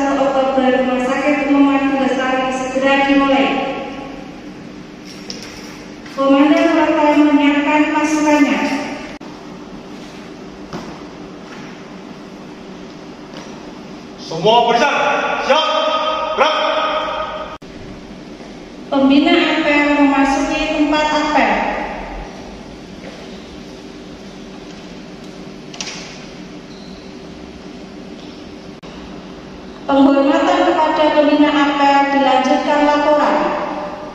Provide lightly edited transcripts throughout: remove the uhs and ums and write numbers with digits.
1 Oktober Rumah Sakit Umum Madgasari segera dimulai. Komandan Watal menyiapkan pasukannya. Semua barisan, siap, gerak. Pembina apel memasuki tempat apel. Penghormatan kepada pembina apel dilanjutkan laporan.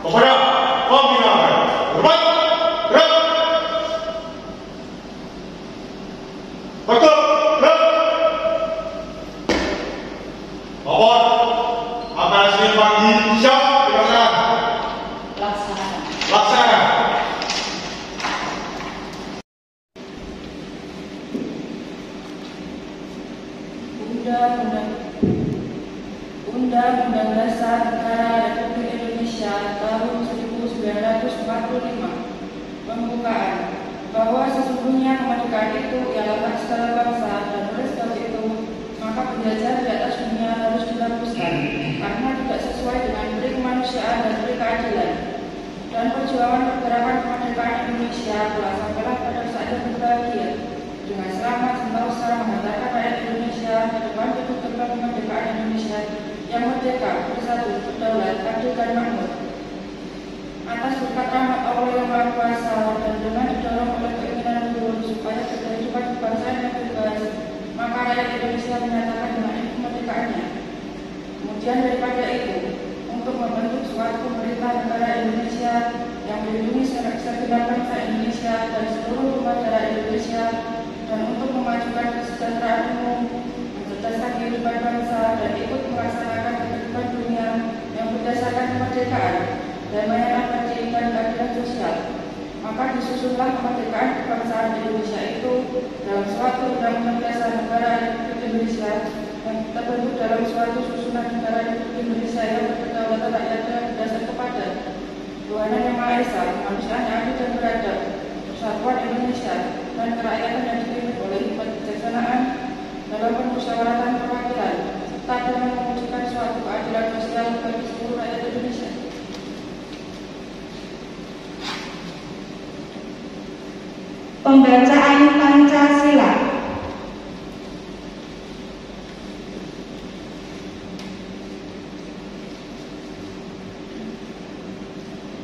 Kepada pembina apel, hormat, gerak. Betul, gerak. Lapor, apel Senin pagi siap dilaksanakan. Laksanakan. Undang-Undang Dasar Negara Republik Indonesia tahun 1945 pembukaan bahwa sesungguhnya kemerdekaan itu ialah hak segala bangsa, dan oleh sebab itu maka penjajahan di atas dunia harus dihapuskan karena tidak sesuai dengan peri kemanusiaan dan peri keadilan. Dan perjuangan pergerakan kemerdekaan Indonesia telah sampailah pada saat yang berbahagia dengan selamat sentosa menghantarkan rakyat Indonesia ke depan pintu gerbang kemerdekaan Indonesia yang merdeka, bersatu, berdaulat, adil dan makmur. Atas berkat rahmat Allah yang Maha Kuasa dan dengan didorong oleh keinginan luhur supaya kehidupan kebangsaan yang bebas, maka rakyat Indonesia menyatakan dengan ini kemerdekaannya. Kemudian daripada itu, untuk membentuk suatu pemerintah negara Indonesia yang melindungi segenap bangsa Indonesia dan seluruh umat darah Indonesia, dan untuk memajukan kesejahteraan umum, mencerdaskan kehidupan bangsa, dan ikut melaksanakan kehidupan dunia yang berdasarkan kemerdekaan, damai abadi dan keadilan sosial. Maka disusunlah kemerdekaan kebangsaan Indonesia itu dalam suatu undang-undang dasar negara Republik Indonesia yang terbentuk dalam suatu susunan negara Republik Indonesia yang berkedaulatan rakyat dan berdasar kepada Tuhanan Yang Maha Esa, kemanusiaan yang adil dan beradab, persatuan Indonesia, dan kerakyatan yang dipimpin oleh hikmat kebijaksanaan dalam permusyawaratan perwakilan, serta dengan mewujudkan suatu keadilan sosial bagi seluruh rakyat Indonesia. Pembacaan Pancasila.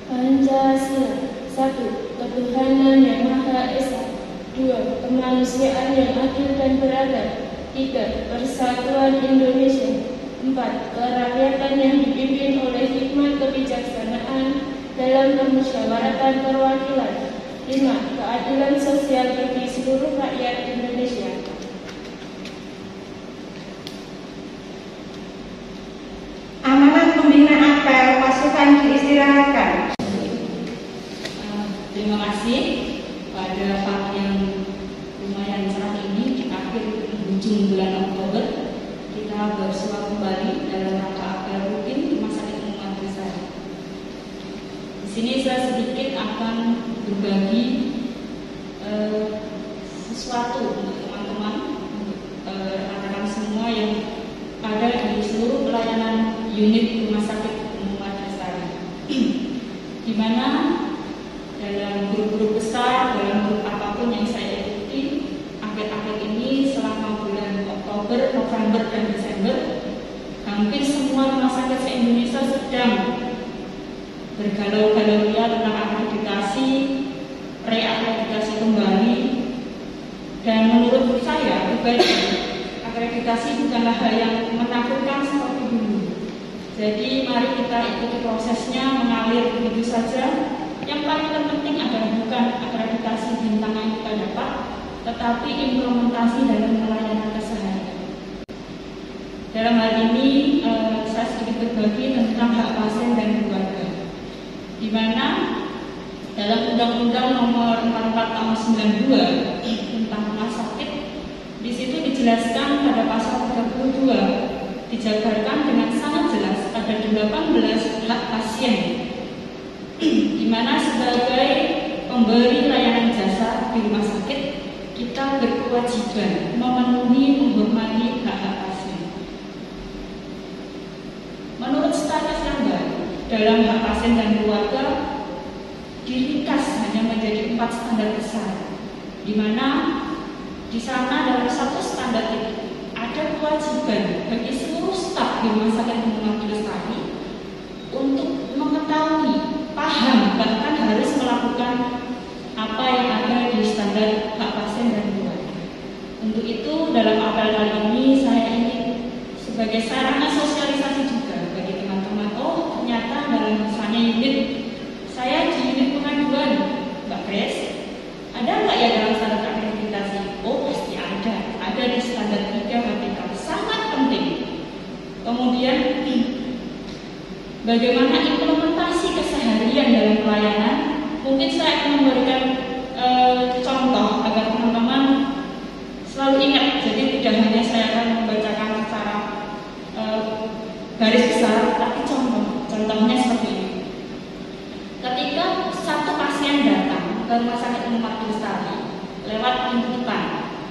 Pancasila. 1. Ketuhanan yang Maha Esa. 2. Kemanusiaan yang adil dan beradab. 3. Persatuan Indonesia. 4. Kerakyatan yang dipimpin oleh hikmat kebijaksanaan dalam permusyawaratan perwakilan. 5. Keadilan sosial bagi seluruh rakyat Indonesia. Amanat pembina apel, pasukan diistirahatkan. Terima kasih pada pagi yang lumayan cerah ini di akhir ujung bulan Oktober kita bersua kembali dalam rangka apel rutin Rumah Sakit Umum Madgasari. Di sini saya sedikit akan berbagi sesuatu untuk teman-teman, untuk rekan-rekan semua yang ada di seluruh pelayanan unit Rumah Sakit Umum Madgasari, di mana dalam grup-grup besar, dalam grup apapun yang saya ikuti akhir-akhir ini selama bulan Oktober, November, dan Desember, hampir semua rumah sakit se-Indonesia sedang bergalau-galau tentang akreditasi, reakreditasi kembali, dan menurut saya pribadi akreditasi bukanlah hal yang menakutkan seperti dulu. Jadi mari kita ikuti prosesnya mengalir begitu saja. Yang paling terpenting adalah bukan akreditasi bintang yang kita dapat, tetapi implementasi dalam pelayanan keseharian. Dalam hal ini saya sedikit berbagi tentang hak pasien dan keluarga, di mana dalam Undang-Undang Nomor 44 Tahun 92 tentang rumah sakit, di situ dijelaskan pada pasal 32 dijabarkan dengan sangat jelas ada 18 hak pasien, di mana sebagai pemberi layanan jasa di rumah sakit kita berkewajiban memenuhi menghormati hak-hak pasien. dalam hak pasien dan keluarga diringkas hanya menjadi 4 standar besar, di mana di sana dalam satu standar itu ada kewajiban bagi seluruh staf di Rumah Sakit Umum Abdul Lestari untuk mengetahui, paham, bahkan harus melakukan apa yang ada di standar hak pasien dan keluarga. Untuk itu dalam apel kali ini saya ingin sebagai sarana sosialisasi juga bagi teman-teman, oh ternyata dalam misalnya unit saya di unit pengaduan, Mbak Grace, ada nggak ya dalam standar akreditasi? Oh pasti ada di standar 3 HPK, sangat penting. Kemudian bagaimana implementasi keseharian dalam pelayanan? Mungkin saya akan memberikan contoh agar teman-teman selalu ingat. Jadi tidak hanya saya akan membacakan secara garis besar, tapi contohnya seperti ini. Ketika satu pasien datang ke Rumah Sakit Umum Abdul Lestari lewat pintu depan,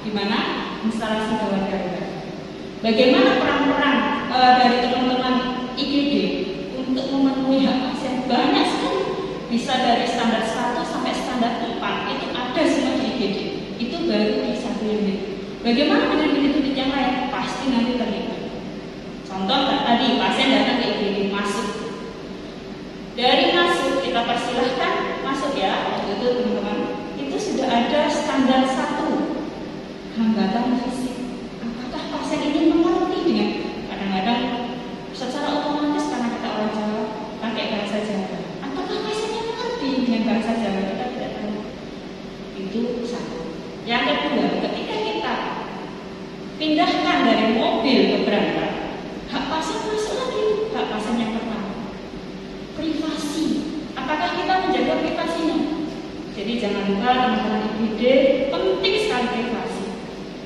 di mana instalasi gawat darurat, bagaimana peran-peran dari teman-teman IGD untuk memenuhi hak pasien? Banyak sekali, bisa dari standar 1 sampai standar 4 itu ada semua di IGD. Itu baru di satu unit. Bagaimana dengan unit-unit yang lain? Pasti nanti terlibat. Contoh tadi pasien datang ke IGD, masuk. Dari masuk kita persilahkan masuk ya, waktu itu teman-teman. Itu sudah ada standar 1 hambatan fisik. Apakah pasien ini mengerti dengan kadang-kadang secara otomatis karena kita orang Jawa pakai bahasa Jawa. Apakah pasiennya mengerti dengan bahasa Jawa? Kita tidak tahu. Itu satu. Yang kedua, ketika kita pindahkan dari mobil ke berangkat, hak pasien masuk lagi. Hak pasien yang pertama, privasi. Apakah kita menjaga privasinya? Jadi jangan lupa teman-teman IGD, penting sekali privasi.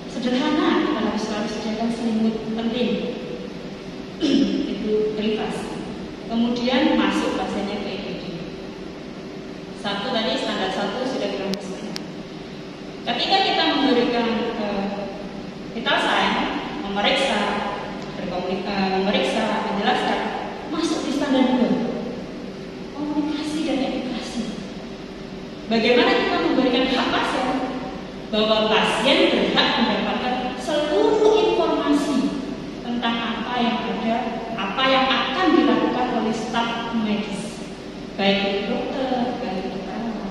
Sederhana, kita harus selalu sediakan selimut, penting. Itu privasi. Kemudian masuk pasiennya ke IGD. Satu tadi standar 1 sudah dilakukan. Ketika kita memberikan vital sign, memeriksa, menjelaskan, masuk di standar 2. Komunikasi dan edukasi. Bagaimana kita memberikan hak pasien? Bahwa pasien berhak mendapatkan seluruh informasi tentang apa yang ada, apa yang akan dilakukan oleh staf medis, baik itu dokter, baik itu perawat.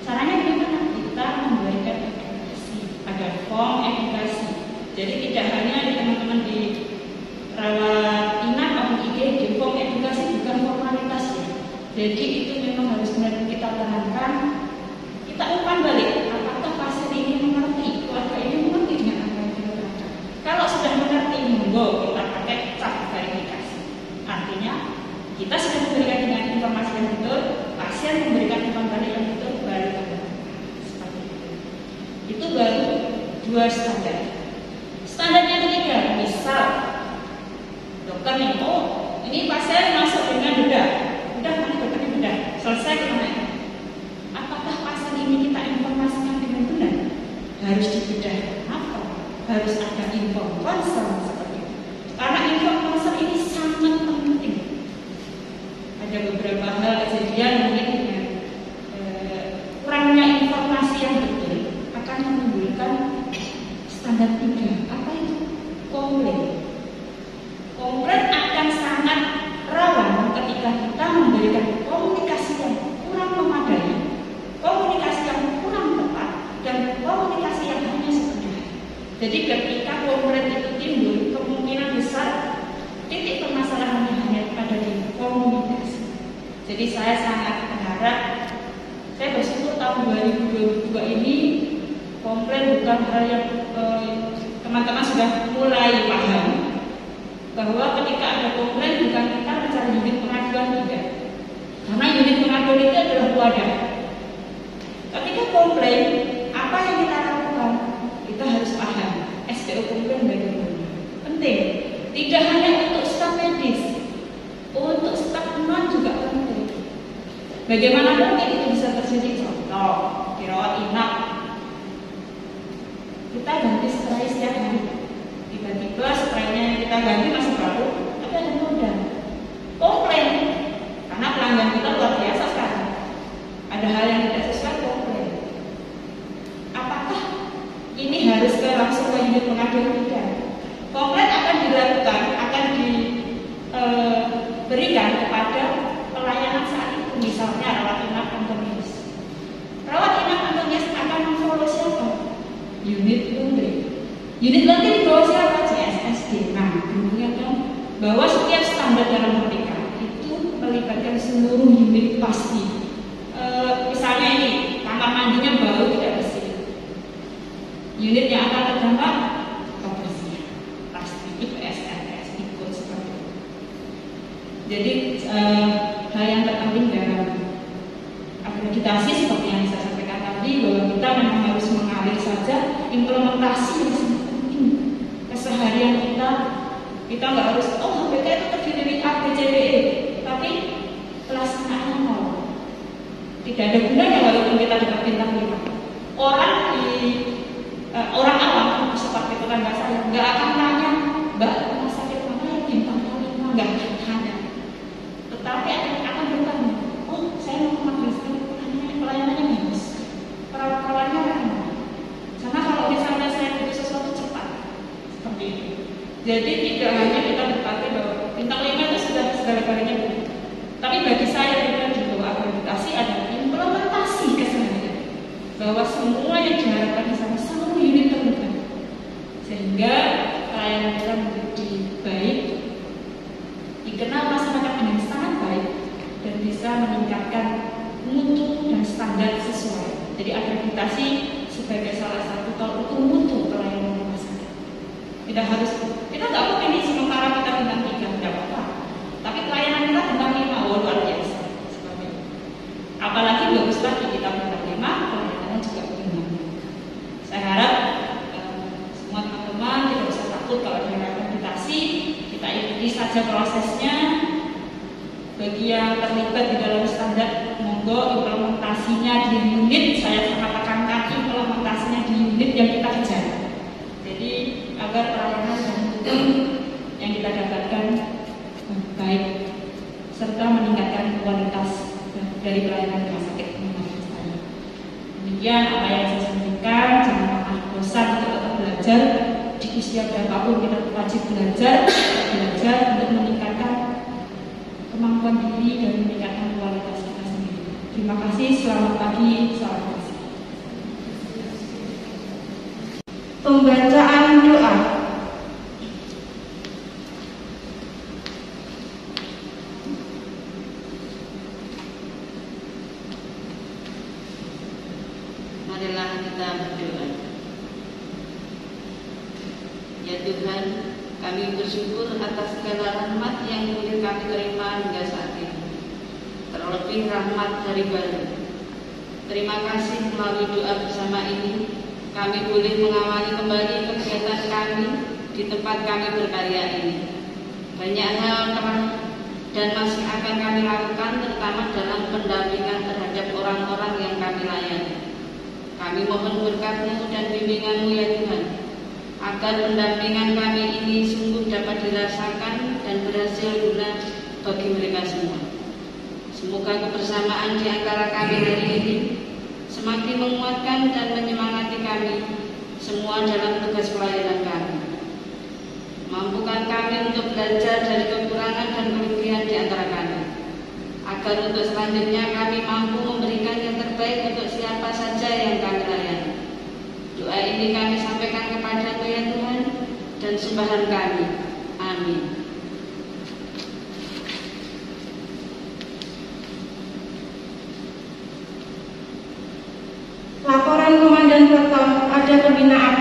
Caranya bagaimana? Kita memberikan edukasi, ada form edukasi. Jadi tidak hanya di teman-teman di rawat inap atau IGD, form edukasi bukan formalitas ya. Jadi itu memang harus benar kita tahankan, kita umpan balik. Apakah pasien ini mengerti, keluarga ini mengerti dengan apa yang kita lakukan? Kalau sudah mengerti, monggo kita pakai cap verifikasi. Artinya kita sudah memberikan dengan informasi yang betul, pasien memberikan umpan balik yang betul, baru kita seperti itu. Itu baru 2 standar. Standar yang ketiga, misal dokter nih, oh ini pasien masuk dengan bedah, nanti dokternya bedah, selesai kita naik. Apakah pasien ini kita informasikan dengan benar? Harus dibedah apa? Harus ada info konser seperti itu. Karena info konser ini sangat penting. Ada beberapa hal kejadian mungkin dengan kurangnya informasi yang betul akan menimbulkan standar 3. Apa itu? Komplain. Komplain akan sangat rawan ketika kita memberikan komunikasi yang kurang memadai, komunikasi yang kurang tepat, dan komunikasi yang hanya sekedar. Jadi ketika komplain itu timbul, kemungkinan besar titik permasalahannya hanya pada di komunikasi. Jadi saya sangat berharap, saya bersyukur tahun 2022 ini komplain bukan hal yang teman-teman sudah mulai paham bahwa ketika ada komplain bukan kita mencari unit pengaduan, tidak. Karena unit pengaduan itu adalah wadah. Ketika komplain, apa yang kita lakukan? Kita harus paham SPO komplain bagaimana. Penting. Tidak hanya untuk staf medis, untuk staf non juga penting. Bagaimana mungkin itu bisa terjadi? Contoh di rawat inap, kita ganti spray setiap hari. Tiba-tiba spraynya kita ganti masih baru, tapi ada noda. Komplain ada hal yang tidak sesuai komplain. Apakah ini harus langsung ke unit pengaduan? Tidak. Komplain akan dilakukan, akan diberikan kepada pelayanan saat itu, misalnya rawat inap kantor medis. Rawat inap kantor medis akan memfollow siapa? Unit laundry. Unit laundry di bawah siapa? CSSD. Nah, kemudian bahwa setiap standar dalam merdeka itu melibatkan seluruh unit pasti. Misalnya ini kamar mandinya bau tidak bersih. Unit yang akan terdampak kebersihan pasti itu SLS ikut seperti itu. Jadi hal yang terpenting dalam akreditasi seperti yang saya sampaikan tadi, bahwa kita memang harus mengalir saja, implementasi yang sangat penting keseharian kita nggak harus HPK itu terdiri dari A, B, C, D, E, tapi pelaksanaannya nol. Tidak ada gunanya walaupun kita dapat bintang 5. Orang awam seperti itu kan saya nggak akan tanya, Mbak rumah sakit mana yang bintangnya 5, nggak akan tanya. Tetapi akan bertanya, oh saya mau menghadirkan pelayanannya bagus, perawat-perawatnya ramah. Karena kalau misalnya saya butuh sesuatu cepat, seperti itu. Jadi tidak hanya kita berpikir bahwa bintang 5 itu sudah segala-galanya benar. Tapi bagi saya pribadi bahwa akreditasi adalah implementasi keseharian, bahwa semua yang diharapkan di sana seluruh unit terlibat, sehingga pelayanan kita menjadi baik, dikenal masyarakat dengan sangat baik, dan bisa meningkatkan mutu dan standar sesuai. Jadi akreditasi sebagai salah satu tolak ukur mutu pelayanan masyarakat. Kita nggak apa ini sementara kita bintang 3, tidak apa-apa. Tapi pelayanan kita bintang 5, luar biasa. Seperti itu. Apalagi bagus lagi kita bintang 5, pelayanannya juga bintang 5. Saya harap semua teman-teman tidak usah takut kalau ada akreditasi, kita ikuti saja prosesnya. Bagi yang terlibat di dalam standar, monggo implementasinya di unit. Saya sangat tekankan implementasinya di unit yang kita kejar. Jadi agar pelayanan dan mutu yang kita dapatkan baik serta meningkatkan kualitas dari pelayanan rumah sakit menurut saya. Demikian apa yang saya sampaikan. Jangan pernah bosan untuk tetap belajar. Di usia berapapun kita wajib belajar untuk meningkatkan kemampuan diri dan meningkatkan kualitas kita sendiri. Terima kasih. Selamat pagi. Salam kasih. Pembacaan doa. Marilah kita berdoa. Ya Tuhan, kami bersyukur atas segala rahmat yang boleh kami terima hingga saat ini. Terlebih rahmat hari baru. Terima kasih melalui doa bersama ini kami boleh mengawali kembali kegiatan kami di tempat kami berkarya ini. Banyak hal telah dan masih akan kami lakukan, terutama dalam pendampingan terhadap orang-orang yang kami layani. Kami mohon berkat-Mu dan bimbingan-Mu ya Tuhan, agar pendampingan kami ini sungguh dapat dirasakan dan berhasil guna bagi mereka semua. Semoga kebersamaan di antara kami hari ini semakin menguatkan dan menyemangati kami semua dalam tugas pelayanan kami. Mampukan kami untuk belajar dari kekurangan dan kelebihan di antara kami, agar untuk selanjutnya kami mampu memberikan yang terbaik untuk siapa saja yang kami layani. Doa ini kami sampaikan kepada-Mu ya Tuhan, dan sembahan kami. Amin. Laporan Komandan Weton ada pembinaan